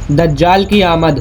दज्जाल की आमद।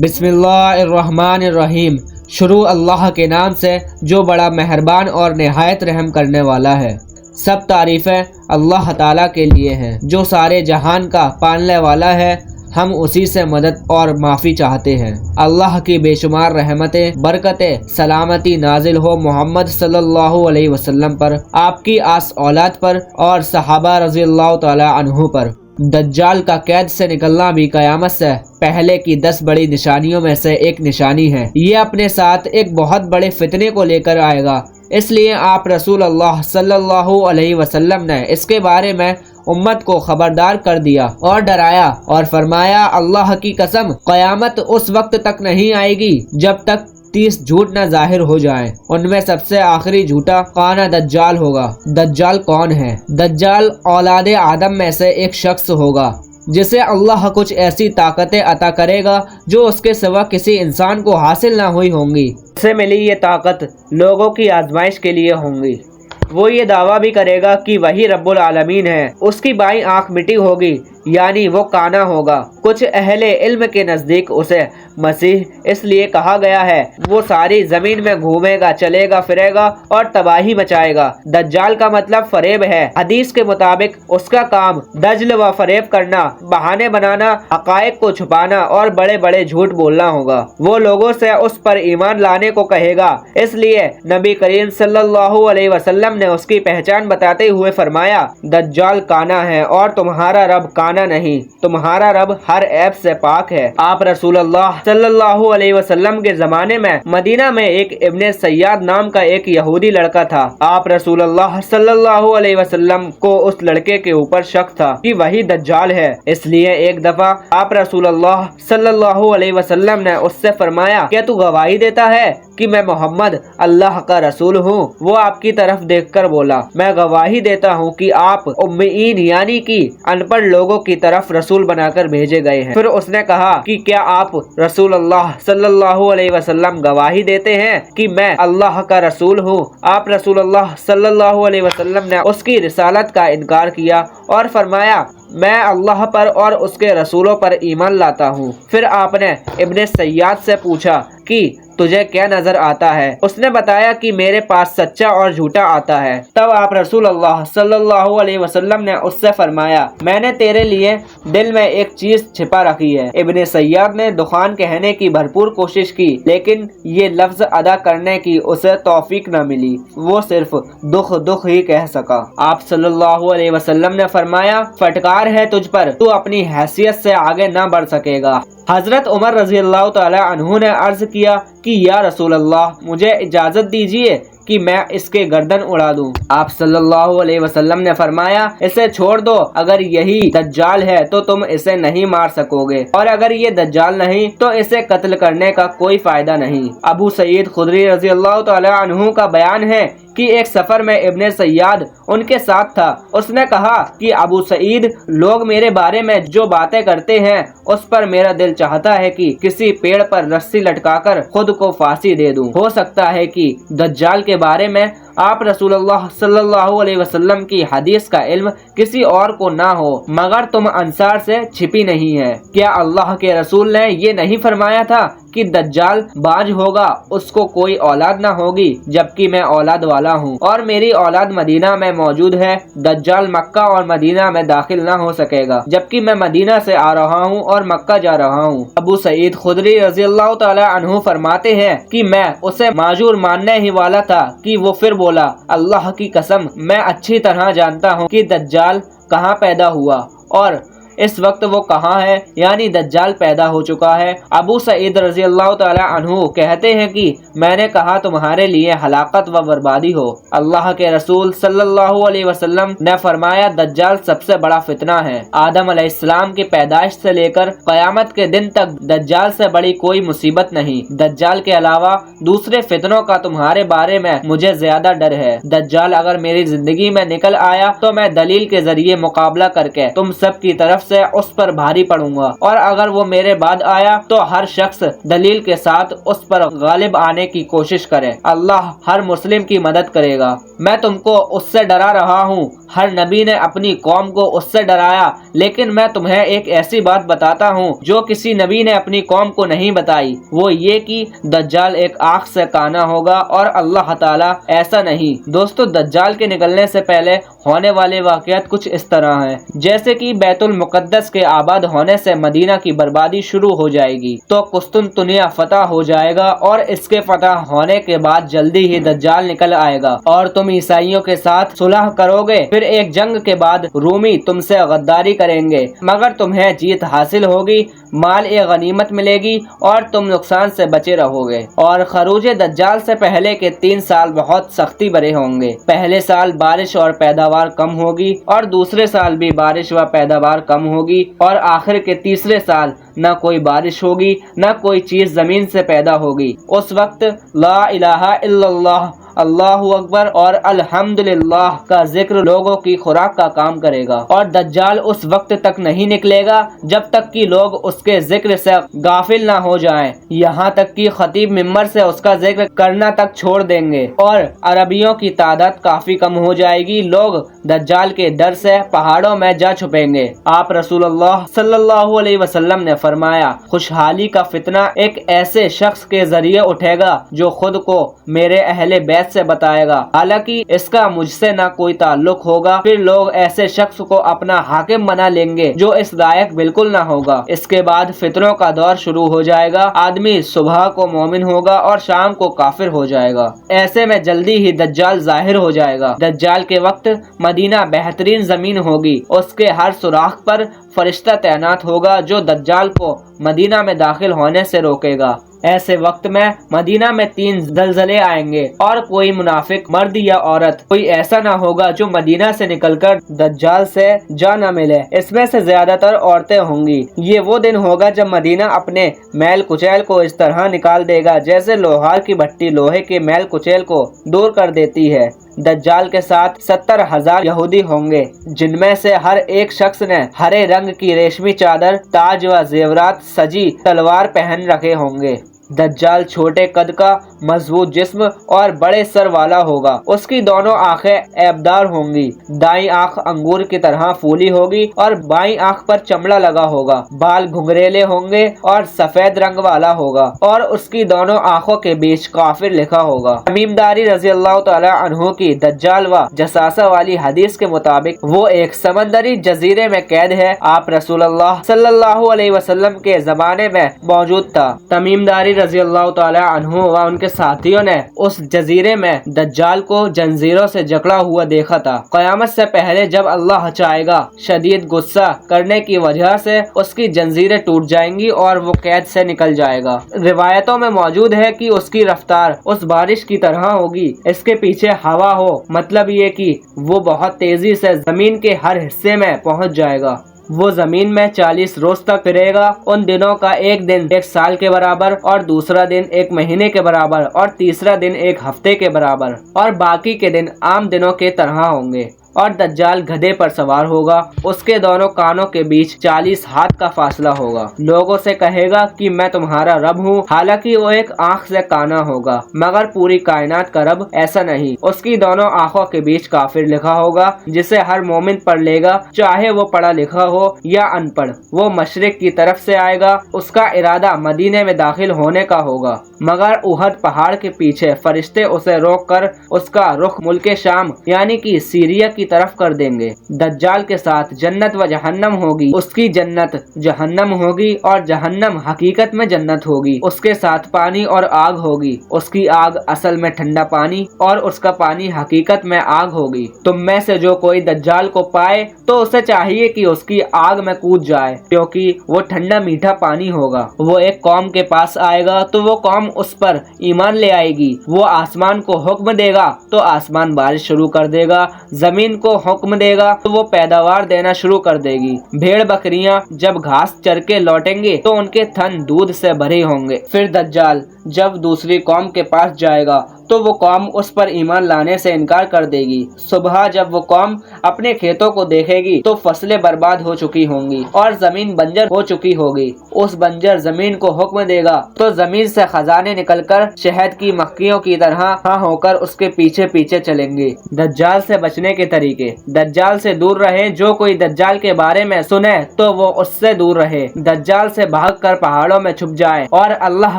बिस्मिल्लाहिर्रहमानिर्रहीम। शुरू अल्लाह के नाम से जो बड़ा मेहरबान और निहायत रहम करने वाला है। सब तारीफ़ें अल्लाह ताला के लिए हैं जो सारे जहान का पालने वाला है। हम उसी से मदद और माफ़ी चाहते हैं। अल्लाह की बेशुमार रहमतें, बरकतें, सलामती नाजिल हो मोहम्मद सल्लल्लाहु अलैहि वसल्लम पर, आपकी आस औलाद पर और सहाबा रज़ियल्लाहु ताला अन्हु पर। दज्जाल का कैद से निकलना भी क़यामत से पहले की 10 बड़ी निशानियों में से एक निशानी है। ये अपने साथ एक बहुत बड़े फितने को लेकर आएगा, इसलिए आप रसूल अल्लाह सल्लल्लाहु अलैहि वसल्लम ने इसके बारे में उम्मत को खबरदार कर दिया और डराया और फरमाया, अल्लाह की कसम, क़यामत उस वक्त तक नहीं आएगी जब तक 30 झूठ न जाहिर हो जाएं। उनमें सबसे आखिरी झूठा काना दज्जाल होगा। दज्जाल कौन है? दज्जाल औलाद आदम में से एक शख्स होगा जिसे अल्लाह कुछ ऐसी ताकतें अता करेगा जो उसके सिवा किसी इंसान को हासिल ना हुई होंगी। उसे मिली ये ताकत लोगों की आजमाइश के लिए होंगी। वो ये दावा भी करेगा कि वही रब्बुल आलमीन है। उसकी बाईं आंख मिटी होगी, यानी वो काना होगा। कुछ अहले इल्म के नज़दीक उसे मसीह इसलिए कहा गया है, वो सारी ज़मीन में घूमेगा, चलेगा फिरेगा और तबाही मचाएगा। दज्जाल का मतलब फरेब है। हदीस के मुताबिक उसका काम दजल व फरेब करना, बहाने बनाना, हक़ाइक़ को छुपाना और बड़े बड़े झूठ बोलना होगा। वो लोगों से उस पर ईमान लाने को कहेगा। इसलिए नबी करीम सल्लल्लाहु अलैहि वसल्लम ने उसकी पहचान बताते हुए फरमाया, दज्जाल काना है और तुम्हारा रब काना नहीं, तुम्हारा रब हर ऐब से पाक है। आप रसूलुल्लाह सल्लल्लाहु अलैहि वसल्लम के ज़माने में मदीना में एक इब्ने सय्याद नाम का एक यहूदी लड़का था। आप रसूलुल्लाह सल्लल्लाहु अलैहि वसल्लम को उस लड़के के ऊपर शक था कि वही दज्जाल है। इसलिए एक दफा आप रसूलुल्लाह सल्लल्लाहु अलैहि वसल्लम ने उससे फरमाया, क्या तू गवाही देता है कि मैं मोहम्मद अल्लाह का रसूल हूँ? वो आपकी तरफ देखकर बोला, मैं गवाही देता हूँ कि आप उम्मीन यानी कि अनपढ़ लोगों की तरफ रसूल बनाकर भेजे गए हैं। फिर उसने कहा कि क्या आप रसूलुल्लाह सल्लल्लाहु अलैहि वसल्लम गवाही देते हैं कि मैं अल्लाह का रसूल हूँ? आप रसूलुल्लाह सल्लल्लाहु अलैहि वसल्लम ने उसकी रिसालत का इनकार किया और फरमाया, मैं अल्लाह पर और उसके रसूलों पर ईमान लाता हूँ। फिर आपने इब्ने सय्याद से पूछा कि तुझे क्या नजर आता है? उसने बताया कि मेरे पास सच्चा और झूठा आता है। तब आप रसूलुल्लाह सल्लल्लाहु अलैहि वसल्लम ने उससे फरमाया, मैंने तेरे लिए दिल में एक चीज छिपा रखी है। इब्ने सय्याद ने दुखान कहने की भरपूर कोशिश की, लेकिन ये लफ्ज अदा करने की उसे तौफीक न मिली। वो सिर्फ दुख दुख ही कह सका। आप सल्लल्लाहु अलैहि वसल्लम ने फरमाया, फटकार है तुझ पर, तू अपनी हैसियत से आगे न बढ़ सकेगा। हजरत उमर रज़ियल्लाहु ताला अन्हु ने अर्ज किया कि या रसूल अल्लाह, मुझे इजाज़त दीजिए कि मैं इसके गर्दन उड़ा दूं। आप सल्लल्लाहु अलैहि वसल्लम ने फरमाया, इसे छोड़ दो, अगर यही दज्जाल है तो तुम इसे नहीं मार सकोगे, और अगर ये दज्जाल नहीं तो इसे कत्ल करने का कोई फायदा नहीं। अबू सईद खुदरी रज़ियल्लाहु ताला अन्हु का बयान है कि एक सफर में इब्ने सय्याद उनके साथ था। उसने कहा कि अबू सईद, लोग मेरे बारे में जो बातें करते हैं उस पर मेरा दिल चाहता है कि किसी पेड़ पर रस्सी लटकाकर खुद को फांसी दे दूं। हो सकता है कि दज्जाल के बारे में आप रसूलुल्लाह सल्लल्लाहु अलैहि वसल्लम की हदीस का इल्म किसी और को ना हो, मगर तुम अंसार से छिपी नहीं है। क्या अल्लाह के रसूल ने ये नहीं फरमाया था कि दज्जाल बाज होगा, उसको कोई औलाद ना होगी, जबकि मैं औलाद वाला हूँ और मेरी औलाद मदीना में मौजूद है। दज्जाल मक्का और मदीना में दाखिल ना हो सकेगा, जबकि मैं मदीना से आ रहा हूँ और मक्का जा रहा हूँ। अबू सईद खुदरी रज़ियल्लाहु ताला अन्हु फरमाते हैं कि मैं उसे माजूर मानने ही वाला था कि वो फिर बोला, अल्लाह की कसम, मैं अच्छी तरह जानता हूँ कि दज्जाल कहाँ पैदा हुआ और इस वक्त वो कहाँ है, यानी दज्जाल पैदा हो चुका है। अबू सईद रज़ियल्लाहु ताला अन्हु कहते हैं कि मैंने कहा तुम्हारे लिए हलाकत व बर्बादी हो। अल्लाह के रसूल सल्लल्लाहु अलैहि वसल्लम ने फरमाया, दज्जाल सबसे बड़ा फितना है। आदम अलैहिस्सलाम की पैदाइश से लेकर क़यामत के दिन तक दज्जाल से बड़ी कोई मुसीबत नहीं। दज्जाल के अलावा दूसरे फितनों का तुम्हारे बारे में मुझे ज्यादा डर है। दज्जाल अगर मेरी जिंदगी में निकल आया तो मैं दलील के जरिए मुकाबला करके तुम सब की तरफ से उस पर भारी पड़ूंगा, और अगर वो मेरे बाद आया तो हर शख्स दलील के साथ उस पर गालिब आने की कोशिश करे। अल्लाह हर मुस्लिम की मदद करेगा। मैं तुमको उससे डरा रहा हूँ हर नबी ने अपनी कौम को उससे डराया, लेकिन मैं तुम्हें एक ऐसी बात बताता हूँ जो किसी नबी ने अपनी कौम को नहीं बताई, वो ये कि दज्जाल एक आँख से काना होगा और अल्लाह ताला ऐसा नहीं। दोस्तों, दज्जाल के निकलने से पहले होने वाले वाक़यात कुछ इस तरह हैं, जैसे कि बैतुल मुक़द्दस के आबाद होने से मदीना की बर्बादी शुरू हो जाएगी, तो कुस्तुनतुनिया फतह हो जाएगा और इसके फतह होने के बाद जल्दी ही दज्जाल निकल आएगा और तुम ईसाइयों के साथ सुलह करोगे। फिर एक जंग के बाद रूमी तुमसे गद्दारी करेंगे, मगर तुम्हें जीत हासिल होगी, माल ए गनीमत मिलेगी और तुम नुकसान से बचे रहोगे। और खरूज दज्जाल से पहले के 3 साल बहुत सख्ती भरे होंगे। पहले साल बारिश और पैदावार कम होगी और दूसरे साल भी बारिश व पैदावार कम होगी और आखिर के तीसरे साल न कोई बारिश होगी न कोई चीज जमीन से पैदा होगी। उस वक्त ला इलाहा इल्लल्लाह, अल्लाहु अकबर और अल्हम्दुलिल्लाह का जिक्र लोगों की खुराक का काम करेगा। और दज्जाल उस वक्त तक नहीं निकलेगा जब तक कि लोग उसके जिक्र से गाफिल ना हो जाएं, यहाँ तक कि खतीब मिंबर से उसका जिक्र करना तक छोड़ देंगे और अरबियों की तादाद काफी कम हो जाएगी। लोग दज्जाल के डर से पहाड़ों में जा छुपेंगे। आप रसूलुल्लाह सल्लल्लाहु अलैहि वसल्लम ने फरमाया, खुशहाली का फितना एक ऐसे शख्स के जरिए उठेगा जो खुद को मेरे अहले बैत से बताएगा, हालांकि इसका मुझसे ना कोई ताल्लुक होगा। फिर लोग ऐसे शख्स को अपना हाकिम बना लेंगे जो इस लायक बिल्कुल ना होगा। इसके बाद फितरों का दौर शुरू हो जाएगा। आदमी सुबह को मोमिन होगा और शाम को काफिर हो जाएगा। ऐसे में जल्दी ही दज्जाल जाहिर हो जाएगा। दज्जाल के वक्त मदीना बेहतरीन जमीन होगी। उसके हर सुराख पर फरिश्ता तैनात होगा जो दज्जाल को मदीना में दाखिल होने से रोकेगा। ऐसे वक्त में मदीना में 3 ज़लज़ले आएंगे और कोई मुनाफिक मर्द या औरत कोई ऐसा ना होगा जो मदीना से निकलकर दज्जाल से जा न मिले। इसमें से ज्यादातर औरतें होंगी। ये वो दिन होगा जब मदीना अपने मैल कुचैल को इस तरह निकाल देगा जैसे लोहार की भट्टी लोहे के मैल कुचैल को दूर कर देती है। दज्जाल के साथ 70,000 यहूदी होंगे, जिनमें से हर एक शख्स ने हरे रंग की रेशमी चादर, ताज व जेवरात सजी तलवार पहन रखे होंगे। दज्जाल छोटे कद का, मजबूत जिस्म और बड़े सर वाला होगा। उसकी दोनों आंखें ऐबदार होंगी। दाईं आंख अंगूर की तरह फूली होगी और बाईं आंख पर चमड़ा लगा होगा। बाल घुंघरेले होंगे और सफेद रंग वाला होगा और उसकी दोनों आंखों के बीच काफिर लिखा होगा। तमीमदारी रजी अल्लाह तआला अन्हु की दज्जाल व जसासा वाली हदीस के मुताबिक वो एक समंदरी जजीरे में कैद है। आप रसूलुल्लाह सल्लल्लाहु अलैहि वसल्लम के जमाने में मौजूद था। तमीमदारी रजी अल्लाह तआला अन्हु व उनके साथियों ने उस जजीरे में दज्जाल को जंजीरों से जकड़ा हुआ देखा था। क़यामत से पहले जब अल्लाह चाहेगा, शदीद गुस्सा करने की वजह से उसकी जंजीरें टूट जाएंगी और वो कैद से निकल जाएगा। रिवायतों में मौजूद है कि उसकी रफ्तार उस बारिश की तरह होगी। इसके पीछे हवा हो, मतलब ये कि वो बहुत तेजी से जमीन के हर हिस्से में पहुंच जाएगा। वो जमीन में 40 रोज तक फिरेगा। उन दिनों का एक दिन 1 साल के बराबर और दूसरा दिन 1 महीने के बराबर और तीसरा दिन 1 हफ्ते के बराबर और बाकी के दिन आम दिनों के तरह होंगे। और दज्जाल गधे पर सवार होगा। उसके दोनों कानों के बीच 40 हाथ का फासला होगा। लोगों से कहेगा कि मैं तुम्हारा रब हूँ, हालांकि वो एक आंख से काना होगा, मगर पूरी कायनात का रब ऐसा नहीं। उसकी दोनों आंखों के बीच काफिर लिखा होगा, जिसे हर मोमिन पढ़ लेगा, चाहे वो पढ़ा लिखा हो या अनपढ़। वो मशरिक की तरफ से आएगा। उसका इरादा मदीने में दाखिल होने का होगा, मगर उहद पहाड़ के पीछे फरिश्ते उसे रोक कर उसका रुख मुल्क शाम यानी कि सीरिया की तरफ कर देंगे। दज्जाल के साथ जन्नत व जहन्नम होगी। उसकी जन्नत जहन्नम होगी और जहन्नम हकीकत में जन्नत होगी। उसके साथ पानी और आग होगी। उसकी आग असल में ठंडा पानी और उसका पानी हकीकत में आग होगी। तुम में से जो कोई दज्जाल को पाए तो उसे चाहिए कि उसकी आग में कूद जाए, क्योंकि वो ठंडा मीठा पानी होगा। वो एक कौम के पास आएगा तो वो कौम उस पर ईमान ले आएगी। वो आसमान को हुक्म देगा तो आसमान बारिश शुरू कर देगा। जमीन को हुक्म देगा तो वो पैदावार देना शुरू कर देगी। भेड़ बकरियां जब घास चर के लौटेंगे तो उनके थन दूध से भरे होंगे। फिर दज्जाल जब दूसरी कौम के पास जाएगा تو وہ قوم اس پر ایمان لانے سے انکار کر دے گی۔ صبح جب وہ قوم اپنے کھیتوں کو دیکھے گی تو فصلیں برباد ہو چکی ہوں گی اور زمین بنجر ہو چکی ہوگی۔ اس بنجر زمین کو حکم دے گا تو زمین سے خزانے نکل کر شہد کی مکھیوں کی طرح ہو کر اس کے پیچھے پیچھے چلیں گے۔ دجال سے بچنے کے طریقے۔ دجال سے دور رہیں۔ جو کوئی دجال کے بارے میں سنے تو وہ اس سے دور رہے۔ دجال سے بھاگ کر پہاڑوں میں چھپ جائے اور اللہ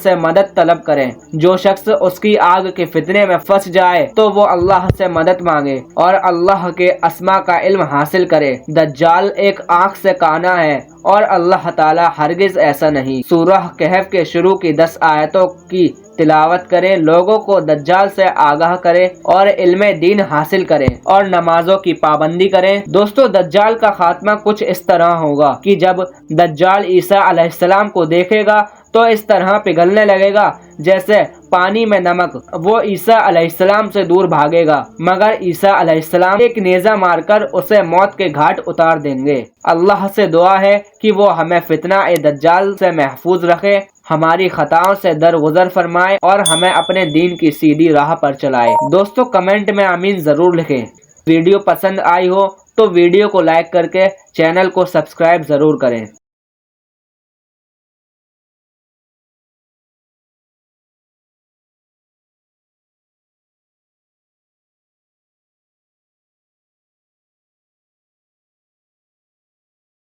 سے مدد طلب کرے۔ جو شخص اس کی آگ کے فتنے میں پھنس جائے تو وہ اللہ سے مدد مانگے اور اللہ کے اسماء کا علم حاصل کرے۔ دجال ایک آنکھ سے کانا ہے اور اللہ تعالی ہرگز ایسا نہیں۔ سورہ کہف کے شروع کی 10 آیتوں کی تلاوت کریں، لوگوں کو دجال سے آگاہ کریں اور علم دین حاصل کریں اور نمازوں کی پابندی کریں۔ دوستو، دجال کا خاتمہ کچھ اس طرح ہوگا کہ جب دجال عیسیٰ علیہ السلام کو دیکھے گا تو اس طرح پگھلنے لگے گا جیسے پانی میں نمک۔ وہ عیسیٰ علیہ السلام سے دور بھاگے گا مگر عیسیٰ علیہ السلام ایک نیزہ مار کر اسے موت کے گھاٹ اتار دیں گے۔ اللہ سے دعا ہے کہ وہ ہمیں فتنہ دجال سے محفوظ رکھے، ہماری خطاؤں سے درگزر فرمائے اور ہمیں اپنے دین کی سیدھی راہ پر چلائے۔ دوستو، کمنٹ میں آمین ضرور لکھیں۔ ویڈیو پسند آئی ہو تو ویڈیو کو لائک کر کے چینل کو سبسکرائب ضرور کریں۔